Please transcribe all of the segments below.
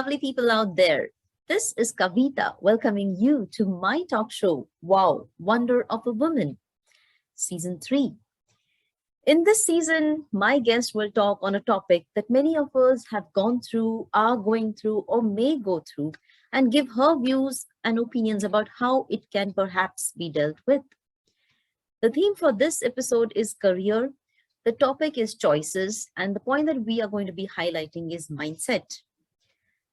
lovely people out there. This is Kavita welcoming you to my talk show, Wow, Wonder of a Woman, Season 3. In this season, my guest will talk on a topic that many of us have gone through, are going through, or may go through, and give her views and opinions about how it can perhaps be dealt with. The theme for this episode is career. The topic is choices, and the point that we are going to be highlighting is mindset.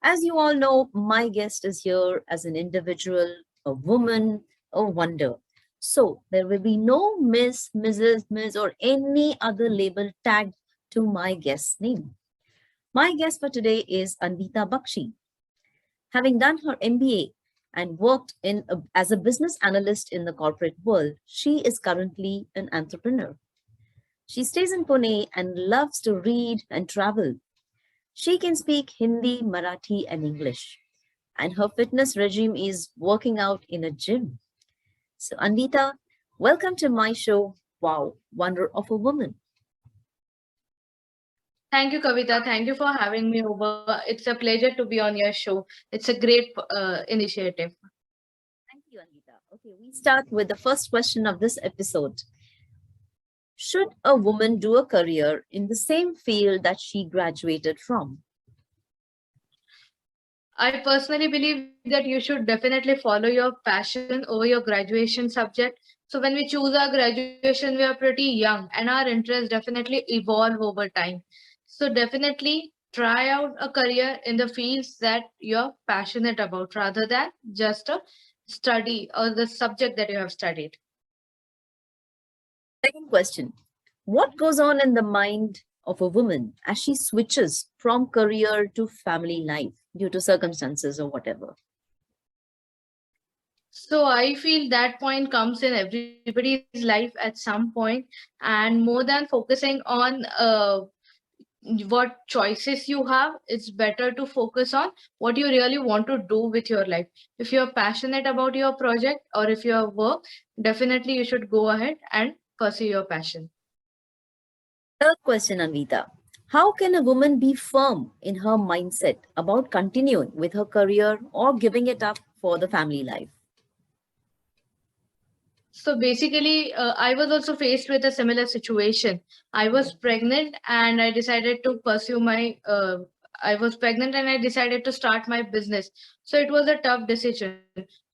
As you all know, my guest is here as an individual, a woman, a wonder. So there will be no Miss, Mrs., Ms., or any other label tagged to my guest's name. My guest for today is Anvita Bakshi. Having done her MBA and worked as a business analyst in the corporate world, she is currently an entrepreneur. She stays in Pune and loves to read and travel. She can speak Hindi, Marathi, and English. And her fitness regime is working out in a gym. So, Anvita, welcome to my show, Wow, Wonder of a Woman. Thank you, Kavita. Thank you for having me over. It's a pleasure to be on your show. It's a great initiative. Thank you, Anvita. Okay, we start with the first question of this episode. Should a woman do a career in the same field that she graduated from? I personally believe that you should definitely follow your passion over your graduation subject. So when we choose our graduation, we are pretty young and our interests definitely evolve over time. So definitely try out a career in the fields that you're passionate about rather than just a study or the subject that you have studied. Second question. What goes on in the mind of a woman as she switches from career to family life due to circumstances or whatever? So I feel that point comes in everybody's life at some point, and more than focusing on what choices you have, it's better to focus on what you really want to do with your life. If you're passionate about your project or if your work, definitely you should go ahead and pursue your passion. Third question, Anvita. How can a woman be firm in her mindset about continuing with her career or giving it up for the family life? So basically, I was also faced with a similar situation. I was pregnant and I decided to pursue my. I was pregnant and I decided to start my business. So it was a tough decision,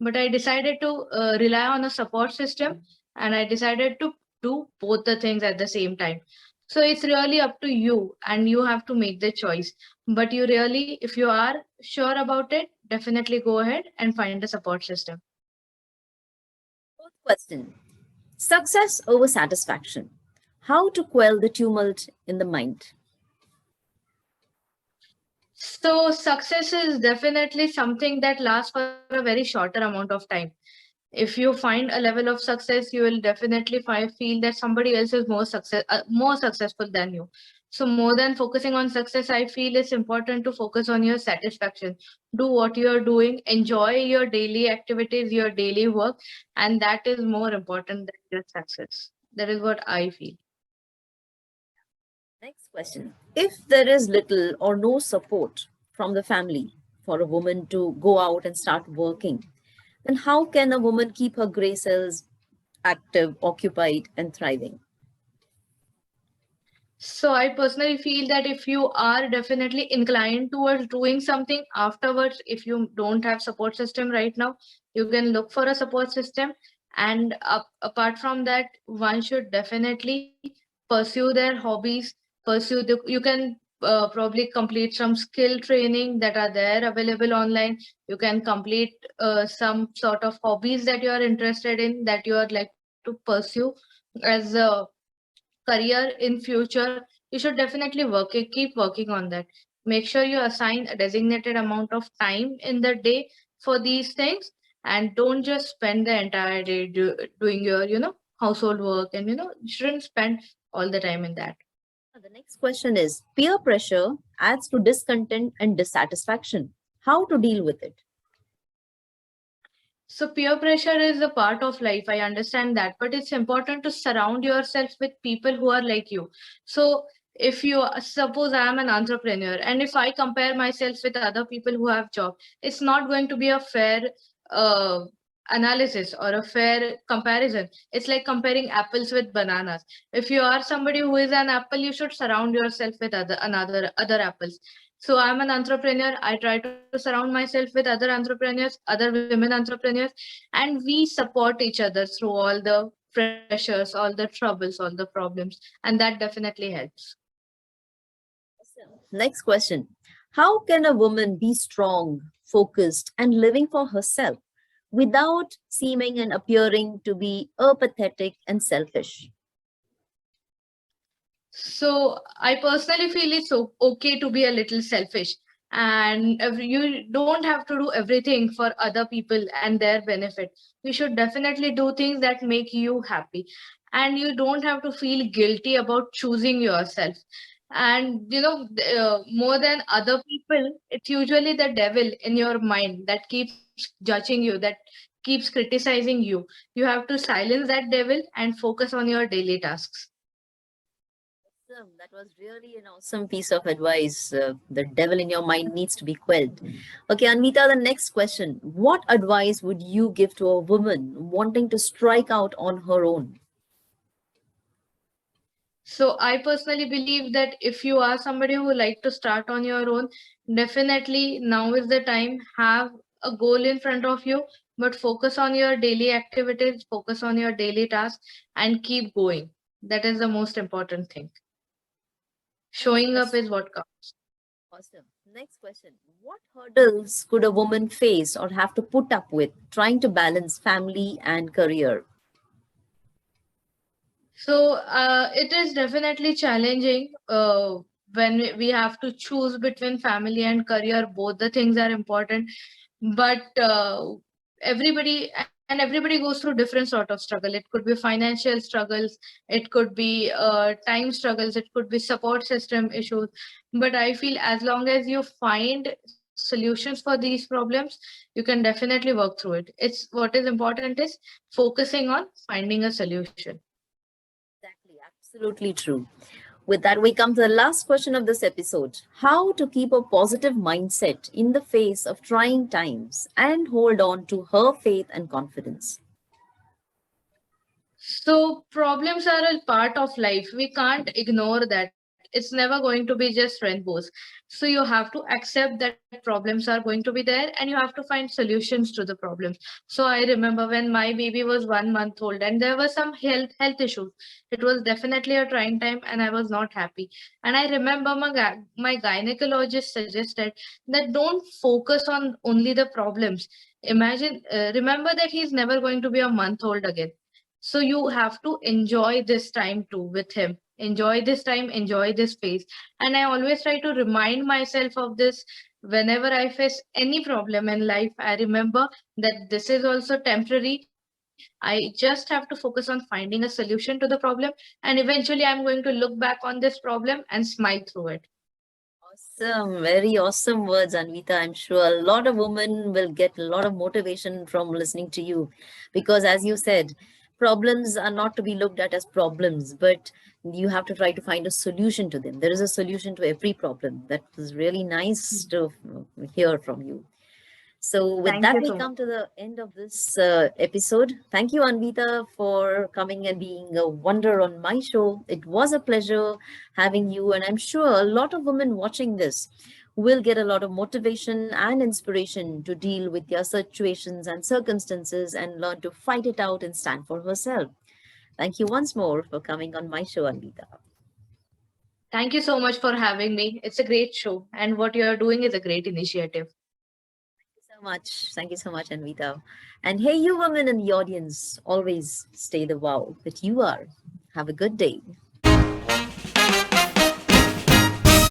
but I decided to rely on a support system, and I decided to do both the things at the same time. So it's really up to you, and you have to make the choice. But you really, if you are sure about it, definitely go ahead and find a support system. Fourth question. Success over satisfaction. How to quell the tumult in the mind? So success is definitely something that lasts for a very shorter amount of time. If you find a level of success, you will definitely feel that somebody else is more successful than you. So more than focusing on success, I feel it's important to focus on your satisfaction. Do what you are doing, enjoy your daily activities, your daily work, and that is more important than your success. That is what I feel. Next question. If there is little or no support from the family for a woman to go out and start working, then how can a woman keep her gray cells active, occupied, and thriving? So I personally feel that if you are definitely inclined towards doing something afterwards, if you don't have support system right now, you can look for a support system. And apart from that, one should definitely pursue their hobbies, you can probably complete some skill training that are there available online. You can complete some sort of hobbies that you are interested in, that you are like to pursue as a career in future. You should definitely keep working on that. Make sure you assign a designated amount of time in the day for these things, and don't just spend the entire day doing your household work, and you shouldn't spend all the time in that. The next question is peer pressure adds to discontent and dissatisfaction. How to deal with it? So peer pressure is a part of life. I understand that, but it's important to surround yourself with people who are like you. So if you suppose I am an entrepreneur, and if I compare myself with other people who have job, it's not going to be a fair uh, analysis or a fair comparison. It's like comparing apples with bananas. If you are somebody who is an apple, you should surround yourself with other apples. So I'm an entrepreneur. I try to surround myself with other entrepreneurs, other women entrepreneurs, and we support each other through all the pressures, all the troubles, all the problems, and that definitely helps. Next question. How can a woman be strong, focused, and living for herself without seeming and appearing to be apathetic and selfish? So I personally feel it's okay to be a little selfish, and you don't have to do everything for other people and their benefit. You should definitely do things that make you happy, and you don't have to feel guilty about choosing yourself. And more than other people, it's usually the devil in your mind that keeps judging you, that keeps criticizing you. You have to silence that devil and focus on your daily tasks. Awesome. That was really an awesome piece of advice. The devil in your mind needs to be quelled. Okay, Anvita, the next question. What advice would you give to a woman wanting to strike out on her own? So I personally believe that if you are somebody who like to start on your own, definitely now is the time. Have a goal in front of you, but focus on your daily activities, focus on your daily tasks, and keep going. That is the most important thing. Next Showing up question. is what counts. Awesome. Next question. What hurdles could a woman face or have to put up with trying to balance family and career? So it is definitely challenging when we have to choose between family and career. Both the things are important, but everybody goes through different sort of struggle. It could be financial struggles, it could be time struggles, it could be support system issues. But I feel as long as you find solutions for these problems, you can definitely work through it. It's what is important is focusing on finding a solution. Exactly, absolutely true. With that, we come to the last question of this episode. How to keep a positive mindset in the face of trying times and hold on to her faith and confidence. So problems are a part of life. We can't ignore that. It's never going to be just rainbows. So you have to accept that problems are going to be there, and you have to find solutions to the problems. So I remember when my baby was 1 month old and there were some health issues. It was definitely a trying time and I was not happy. And I remember my gynecologist suggested that don't focus on only the problems. Remember that he's never going to be a month old again, so you have to enjoy this time too with him. Enjoy this time, enjoy this phase. And I always try to remind myself of this whenever I face any problem in life. I remember that this is also temporary. I just have to focus on finding a solution to the problem. And eventually, I'm going to look back on this problem and smile through it. Awesome, very awesome words, Anvita. I'm sure a lot of women will get a lot of motivation from listening to you because, as you said, problems are not to be looked at as problems, but you have to try to find a solution to them. There is a solution to every problem. That was really nice to hear from you. So with Thank that, you we so much. come to the end of this episode. Thank you, Anvita, for coming and being a wonder on my show. It was a pleasure having you, and I'm sure a lot of women watching this will get a lot of motivation and inspiration to deal with their situations and circumstances and learn to fight it out and stand for herself. Thank you once more for coming on my show, Anvita. Thank you so much for having me. It's a great show, and what you are doing is a great initiative. So much. Thank you so much, Anvita. And hey, you women in the audience, always stay the wow that you are. Have a good day.